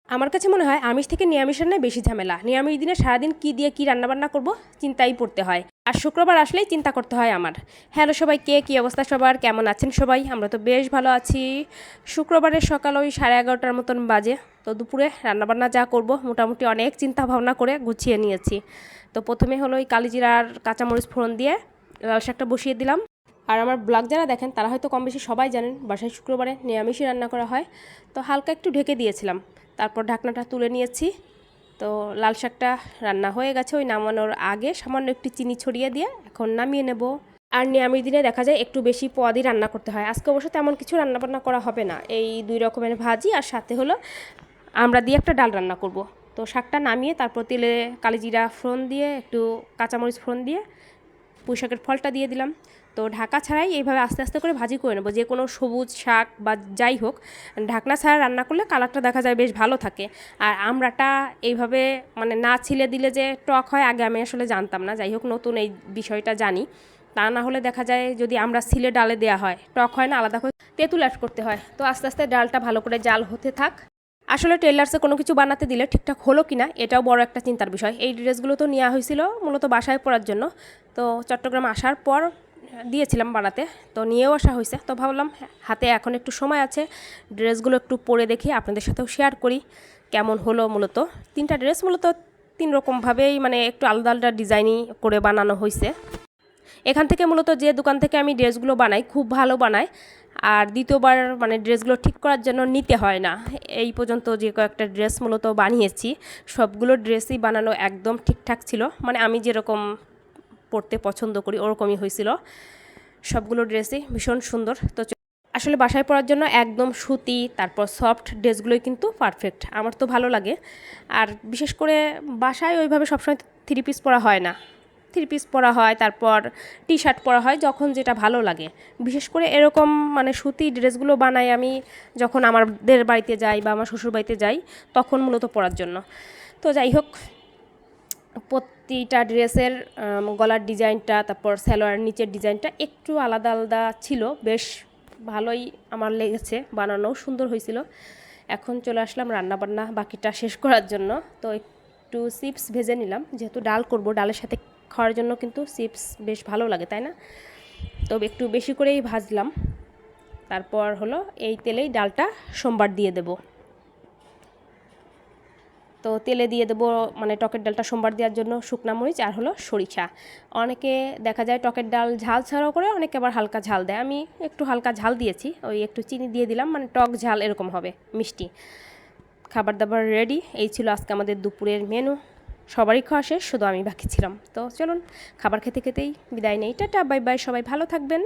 আমার কাছে মনে হয় আমিষ থেকে নিরামিষ রান্নায় বেশি ঝামেলা। নিরামিষ দিনে সারাদিন কী দিয়ে কী রান্নাবান্না করব চিন্তাই পড়তে হয়। আর শুক্রবার আসলেই চিন্তা করতে হয় আমার। হ্যালো সবাই, কী অবস্থা সবার, কেমন আছেন সবাই? আমরা তো বেশ ভালো আছি। শুক্রবারের সকাল ওই 11:30টার মতন বাজে। তো দুপুরে রান্নাবান্না যা করব মোটামুটি অনেক চিন্তা ভাবনা করে গুছিয়ে নিয়েছি। তো প্রথমে হলো ওই কালিজিরা আর কাঁচামরিচ ফোড়ন দিয়ে লাল শাকটা বসিয়ে দিলাম। আর আমার ব্লগ যারা দেখেন তারা হয়তো কম বেশি সবাই জানেন বাসায় শুক্রবারে নিরামিষই রান্না করা হয়। তো হালকা একটু ঢেকে দিয়েছিলাম, তারপর ঢাকনাটা তুলে নিয়েছি। তো লাল শাকটা রান্না হয়ে গেছে, ওই নামানোর আগে সামান্য একটু চিনি ছড়িয়ে দিয়ে এখন নামিয়ে নেব। আর নিরামিষ দিনে দেখা যায় একটু বেশি পদই রান্না করতে হয়। আজকে অবশ্য তেমন কিছু রান্নাবান্না করা হবে না, এই 2 রকমের ভাজি আর সাথে হলো আমরা দিয়ে একটা ডাল রান্না করব। তো শাকটা নামিয়ে তারপর তেলে কালিজিরা ফোড়ন দিয়ে একটু কাঁচামরিচ ফোড়ন দিয়ে পুঁই শাকের ফলটা দিয়ে দিলাম। তো ঢাকা ছাড়াই এইভাবে আস্তে আস্তে করে ভাজি করে নেবো। যে কোনো সবুজ শাক বা যাই হোক ঢাকনা ছাড়া রান্না করলে কালারটা দেখা যায় বেশ ভালো থাকে। আর আমড়াটা এইভাবে মানে না ছিলে দিলে যে টক হয়, আগে আমি আসলে জানতাম না। যাই হোক নতুন এই বিষয়টা জানি। তা না হলে দেখা যায় যদি আমরা ছিলে ডালে দেওয়া হয় টক হয় না, আলাদা করে তেঁতুল অ্যাড করতে হয়। তো আস্তে আস্তে ডালটা ভালো করে জাল হতে থাক। আসলে টেলার্সে কোনো কিছু বানাতে দিলে ঠিকঠাক হলো কি না এটাও বড় একটা চিন্তার বিষয়। এই ড্রেসগুলো তো নেওয়া হয়েছিল মূলত বাসায় পরার জন্য। তো চট্টগ্রাম আসার পর দিয়েছিলাম বানাতে, তো নিয়েও আসা হয়েছে। তো ভাবলাম হাতে এখন একটু সময় আছে, ড্রেসগুলো একটু পরে দেখি আপনাদের সাথেও শেয়ার করি কেমন হলো। মূলত 3টা ড্রেস মূলত 3 রকমভাবেই মানে একটু আলাদা আলাদা ডিজাইনই করে বানানো হয়েছে। এখান থেকে মূলত যে দোকান থেকে আমি ড্রেসগুলো বানাই খুব ভালো বানায়। আর দ্বিতীয়বার মানে ড্রেসগুলো ঠিক করার জন্য নিতে হয় না। এই পর্যন্ত যে কয়েকটা ড্রেস মূলত বানিয়েছি সবগুলো ড্রেসই বানানো একদম ঠিকঠাক ছিল, মানে আমি যেরকম পরতে পছন্দ করি ওরকমই হয়েছিল। সবগুলো ড্রেসই ভীষণ সুন্দর। তো আসলে বাসায় পরার জন্য একদম সুতি তারপর সফট ড্রেসগুলোই কিন্তু পারফেক্ট, আমার তো ভালো লাগে। আর বিশেষ করে বাসায় ওইভাবে সবসময় 3 পিস পরা হয় না, 3 পিস পরা হয়, তারপর টি শার্ট পরা হয় যখন যেটা ভালো লাগে। বিশেষ করে এরকম মানে সুতি ড্রেসগুলো বানাই আমি যখন আমাদের বাড়িতে যাই বা আমার শ্বশুর বাড়িতে যাই তখন মূলত পরার জন্য। তো যাই হোক প্রতিটা ড্রেসের গলার ডিজাইনটা তারপর সালোয়ার নিচের ডিজাইনটা একটু আলাদা আলাদা ছিল, বেশ ভালোই আমার লেগেছে, বানানোও সুন্দর হয়েছিল। এখন চলে আসলাম রান্নাবান্না বাকিটা শেষ করার জন্য। তো একটু চিপস ভেজে নিলাম, যেহেতু ডাল করব, ডালের সাথে খাওয়ার জন্য কিন্তু চিপস বেশ ভালো লাগে তাই না? তো একটু বেশি করেই ভাজলাম। তারপর হলো এই তেলেই ডালটা সোমবার দিয়ে দেব। তো তেলে দিয়ে দেবো মানে টকের ডালটা সোমবার দেওয়ার জন্য শুকনা মরিচ আর হলো সরিষা। অনেকে দেখা যায় টকের ডাল ঝাল ছাড়াও করে, অনেকে আবার হালকা ঝাল দেয়। আমি একটু হালকা ঝাল দিয়েছি, ওই একটু চিনি দিয়ে দিলাম, মানে টক ঝাল এরকম হবে মিষ্টি। খাবার দাবার রেডি, এই ছিল আজকে আমাদের দুপুরের মেনু। সবারই খাওয়া শেষ, শুধু আমি বাকি ছিলাম। তো চলুন খাবার খেতে খেতেই বিদায় নেই। টাটা বাই বাই, সবাই ভালো থাকবেন।